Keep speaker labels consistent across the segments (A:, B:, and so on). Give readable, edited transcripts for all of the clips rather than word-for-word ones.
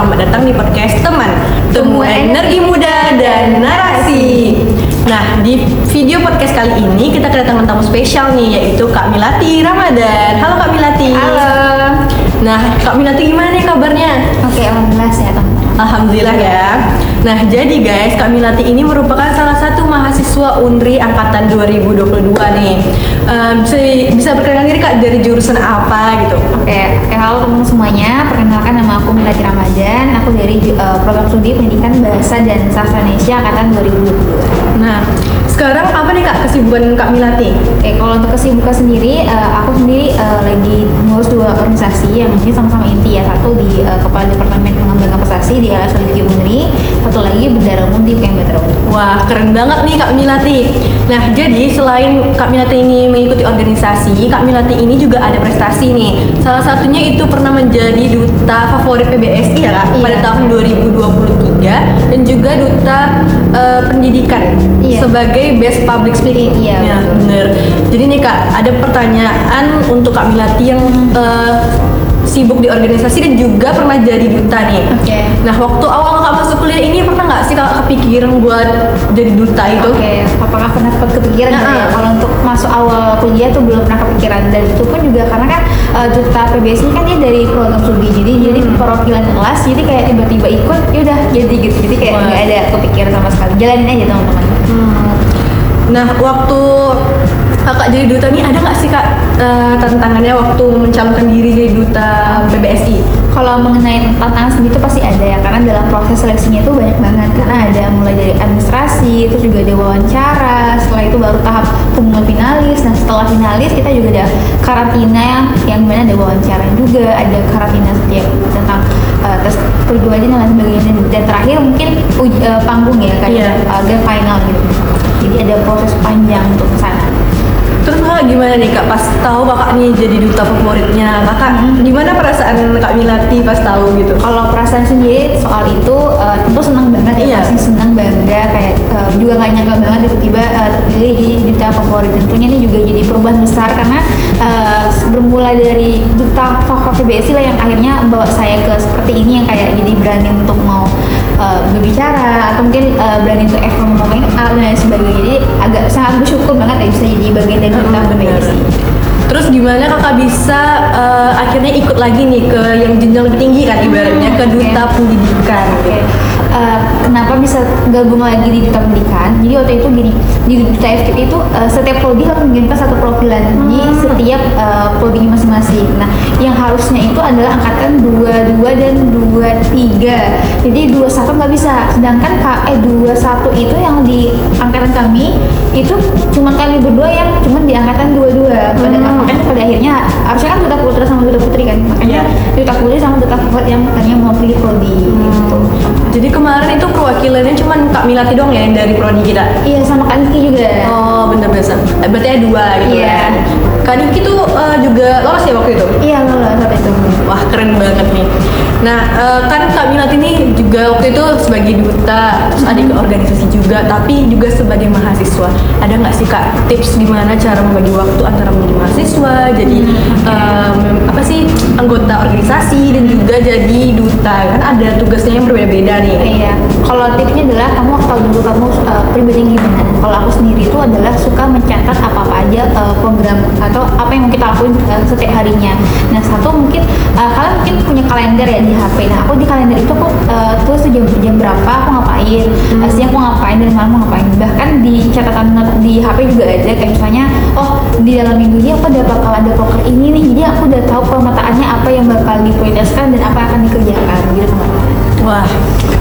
A: selamat datang di podcast Teman Temu Energi Muda dan Narasi. Nah, di video podcast kali ini kita kedatangan tamu spesial nih, yaitu Kak Milati Ramadan. Halo Kak Milati.
B: Halo.
A: Nah, Kak Milati gimana nih kabarnya?
B: Oke, alhamdulillah sehat.
A: Alhamdulillah ya. Nah, jadi guys, Kak Milati ini merupakan salah satu mahasiswa UNRI angkatan 2022 nih. Bisa perkenalkan diri Kak, dari jurusan apa gitu?
B: Oke, halo teman-teman semuanya. Perkenalkan, nama aku Milati Ramadan. Aku dari program studi Pendidikan Bahasa dan Sastra Indonesia angkatan 2022.
A: Nah, sekarang apa nih Kak kesibukan Kak Milati?
B: Oke, kalau untuk kesibukan sendiri, aku sendiri lagi ngurus dua organisasi yang ini sama-sama inti ya. Satu di Kepala Departemen Pengembangan Prestasi di LSLG UNRI, satu lagi Bendara Umum di UKM Bendara Umum.
A: Wah, keren banget nih Kak Milati. Nah, jadi selain Kak Milati ini mengikuti organisasi, Kak Milati ini juga ada prestasi nih. Salah satunya itu pernah menjadi duta favorit PBSI ya Kak, pada tahun 2023, dan juga duta pendidikan sebagai Best Public Speaking.
B: Iya,
A: ya, bener. Jadi nih Kak, ada pertanyaan untuk Kak Milati yang sibuk di organisasi dan juga pernah jadi duta nih.
B: Oke.
A: Nah, waktu awal Kak masuk kuliah ini pernah nggak sih Kak kepikiran buat jadi duta itu?
B: Oke, apakah pernah kepikiran?
A: Nah,
B: Kalau untuk masuk awal kuliah tuh belum pernah kepikiran, dan itu pun juga karena kan duta PBSI kan dia dari program studi, jadi perwakilan kelas, jadi kayak tiba-tiba ikut, yaudah jadi gitu, jadi kayak nggak ada kepikiran sama sekali, jalanin aja teman-teman.
A: Nah, waktu Kakak jadi duta nih, ada nggak sih Kak tantangannya waktu mencalonkan diri jadi duta PBSI?
B: Kalau mengenai tantangan sendiri itu pasti ada ya, karena dalam proses seleksinya itu banyak banget, karena ada mulai dari administrasi, terus juga ada wawancara, setelah itu baru tahap pengumuman finalis. Nah, setelah finalis kita juga ada karantina yang mana ada wawancara juga, ada karantina setiap tentang tes perjuangan dan lain sebagainya, dan terakhir mungkin panggung ya, kayak grand final gitu. Jadi ada proses panjang untuk kesana.
A: Terus Kakak gimana nih Kak pas tahu Kakak nih jadi duta favoritnya? Kakak gimana perasaan Kak Milati pas tahu gitu?
B: Kalau perasaan sendiri soal itu tentu senang banget ya, pasti senang, bangga, kayak juga nggak nyangka banget tiba-tiba terpilih jadi duta favorit. Tentunya ini juga jadi perubahan besar karena bermula dari duta favorit PBSI lah yang akhirnya bawa saya ke seperti ini, yang kayak jadi berani untuk mau berbicara atau mungkin berani untuk ngomongin dan lain sebagainya. Jadi agak sangat bersyukur banget ya bisa jadi bagian dari duta PBSI.
A: Terus gimana Kakak bisa akhirnya ikut lagi nih ke yang jenjang lebih tinggi kan, ibaratnya ke duta pendidikan?
B: Kenapa bisa gabung lagi di duta pendidikan? Jadi waktu itu gini, di duta FKIP itu setiap prodi harus mengirimkan satu profilan di setiap prodinya masing-masing. Nah, yang harusnya itu adalah angkatan 22 dan 23. Jadi 21 nggak bisa. Sedangkan 21 itu yang di angkatan kami itu cuma kami berdua yang cuma di angkatan 22. Makanya pada akhirnya harusnya kan duta putra sama duta putri kan. Makanya duta putri sama duta putri yang katanya mau pilih prodi gitu.
A: Jadi kemarin itu perwakilannya cuma Kak Milati dong ya yang dari prodi kita?
B: Iya, sama Kak Niki juga.
A: Oh, bener biasa. Berarti ada dua gitu kan? Kak Niki tuh juga lolos ya waktu itu?
B: Iya, lolos waktu itu.
A: Wah, keren banget nih. Nah, kan Kak Milati ini juga waktu itu sebagai duta, terus ada ke organisasi juga, tapi juga sebagai mahasiswa. Ada nggak sih Kak tips gimana cara membagi waktu antara menjadi mahasiswa, jadi anggota organisasi, dan juga jadi duta? Kan ada tugasnya yang berbeda-beda nih.
B: Iya. Kalau tipsnya adalah kamu tahu dulu kamu pribadi gimana. Kalau aku sendiri itu adalah suka mencatat apa-apa aja program atau apa yang kita lakuin setiap harinya. Nah, satu mungkin kalian mungkin punya kalender ya di HP. Nah, aku di kalender itu aku tulis jam berapa aku ngapain, siang aku ngapain, dan malam aku ngapain. Bahkan di catatan di HP juga ada kayak misalnya, oh di dalam minggu ini aku bakal ada proker ini nih, jadi aku udah tahu pemetaannya apa yang bakal diprioritaskan dan apa yang akan dikerjakan gitu teman-teman.
A: Wah,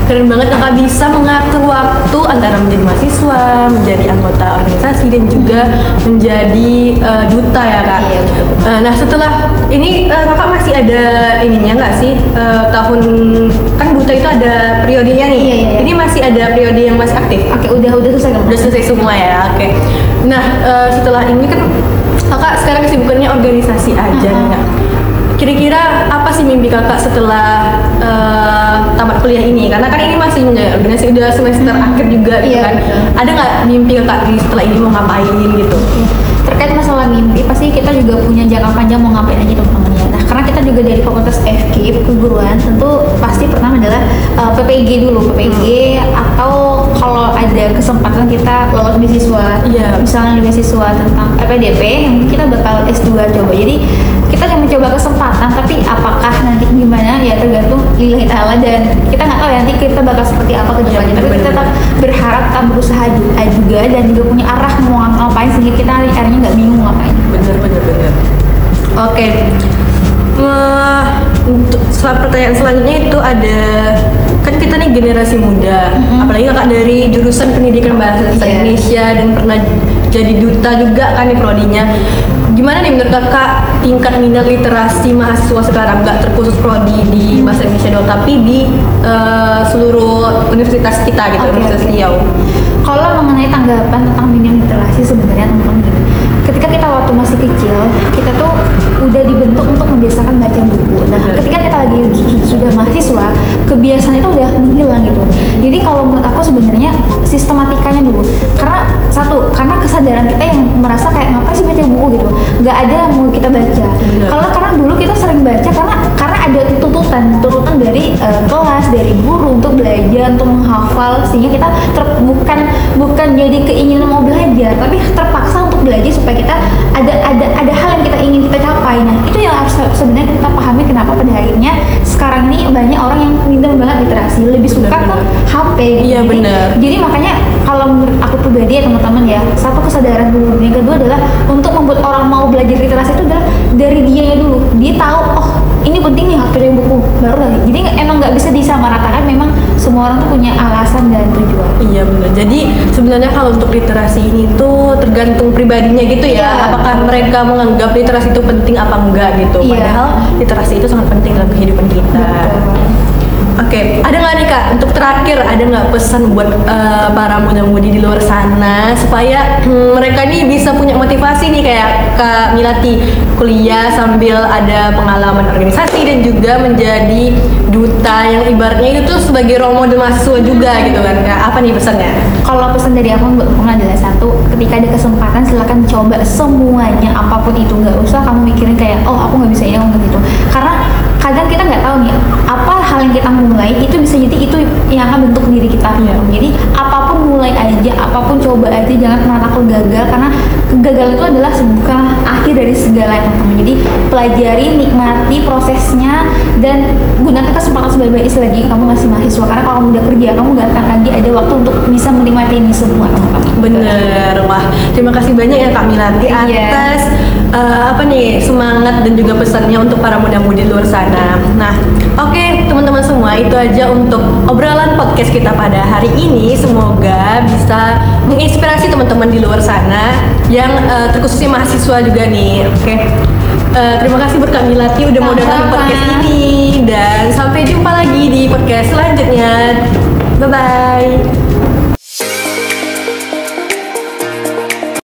A: keren banget Kakak bisa mengatur waktu antara menjadi mahasiswa, menjadi anggota organisasi, dan juga menjadi duta ya Kak.
B: Iya, betul.
A: Nah, setelah ini Kakak masih ada ininya nggak sih, tahun kan duta itu ada periodenya nih?
B: Iya.
A: Ini masih ada periode yang masih aktif?
B: Oke, udah selesai kan?
A: Udah selesai semua ya, oke. Nah, setelah ini kan Kakak sekarang kesibukannya organisasi aja nih Kak. Kira-kira apa sih mimpi Kakak setelah tamat kuliah ini? Karena kan ini masih organisasi, udah semester akhir juga gitu kan. Ada nggak mimpi Kakak setelah ini mau ngapain gitu?
B: Terkait masalah mimpi, pasti kita juga punya jangka panjang mau ngapain aja teman-teman ya. Nah, karena kita juga dari fakultas FKIP keguruan, tentu pasti pertama adalah PPG dulu, PPG atau kalau ada kesempatan kita lolos beasiswa, misalnya beasiswa tentang PDP, yang kita bakal S2 coba. Jadi kita yang mencoba kesempatan, tapi apakah nanti gimana ya tergantung lillahi ta'ala, dan kita nggak tahu ya nanti kita bakal seperti apa ke depannya. Tapi kita tetap berharap, tetap berusaha juga dan juga punya arah mau ngapain, sehingga kita akhirnya nggak bingung ngapain.
A: Bener. Oke. Untuk pertanyaan selanjutnya itu ada, kan kita nih generasi muda, apalagi kakak dari jurusan pendidikan bahasa Indonesia dan pernah jadi duta juga kan nih prodinya. Gimana nih menurut kakak tingkat minat literasi mahasiswa sekarang, nggak terkhusus prodi di bahasa Indonesia doang, tapi di seluruh universitas kita gitu, Universitas Riau?
B: Kalau mengenai tanggapan tentang minat literasi, sebenarnya teman-teman gini, ketika kita waktu masih kecil, kita tuh udah dibentuk untuk membiasakan baca buku. Nah, ketika kita lagi sudah mahasiswa, kebiasaan itu udah menghilang gitu. Jadi kalau menurut aku sebenarnya sistematikanya dulu. Karena satu, karena kesadaran kita yang merasa kayak ngapain sih baca buku gitu. Nggak ada yang mau kita baca. Karena dulu kita sering baca karena ada tuntutan dari kelas, dari guru untuk belajar, untuk menghafal, sehingga kita bukan jadi keinginan mau belajar, tapi terpaksa untuk belajar supaya kita ada hal yang kita ingin kita capai. Nah, itu yang harus sebenarnya kita pahami kenapa pada akhirnya sekarang ini banyak orang yang minat banget literasi, lebih suka ke HP.
A: Iya, benar.
B: Jadi makanya kalau menurut aku pribadi ya teman-teman ya, satu kesadaran dulu. Yang kedua adalah untuk membuat orang mau belajar literasi itu adalah dari dia dulu. Dia tahu, oh ini penting nih HP dan buku baru lagi. Jadi emang nggak bisa disamaratakan, memang semua orang tuh punya alasan dan tujuan.
A: Iya benar. Jadi sebenarnya kalau untuk literasi ini tuh tergantung pribadinya gitu ya. Apakah mereka menganggap literasi itu penting apa enggak gitu. Padahal literasi itu sangat penting dalam kehidupan kita. Oke, ada nggak nih Kak, untuk terakhir ada nggak pesan buat para muda-mudi di luar sana supaya mereka nih bisa punya motivasi nih kayak Kak Milati, kuliah sambil ada pengalaman organisasi dan juga menjadi duta yang ibaratnya itu tuh sebagai role model mahasiswa juga gitu kan Kak. Apa nih pesannya?
B: Kalau pesan dari aku buat teman adalah satu, ketika ada kesempatan silakan coba semuanya, apapun itu. Nggak usah kamu mikirin kayak oh aku nggak bisa ini, aku nggak gitu. Karena kadang kita nggak tahu nih apa hal yang kita mulai itu bisa jadi itu yang akan bentuk diri kita. Jadi apapun mulai aja, apapun coba aja, jangan pernah takut gagal, karena kegagalan itu adalah bukan akhir dari segala yang teman-teman. Jadi pelajari, nikmati prosesnya, dan gunakan kesempatan sebaik-baiknya selagi kamu masih mahasiswa, karena kalau kamu udah kerja kamu nggak akan lagi ada waktu untuk bisa menikmati ini semua teman-teman.
A: Bener, wah terima kasih banyak ya Kak Milati atas semangat dan juga pesannya untuk para muda-mudi luar sana. Nah, oke, teman-teman semua, itu aja untuk obrolan podcast kita pada hari ini. Semoga bisa menginspirasi teman-teman di luar sana yang terkhususnya mahasiswa juga nih. Oke. Terima kasih buat Kak Milati udah mau datang ke podcast ini, dan sampai jumpa lagi di podcast selanjutnya. Bye bye.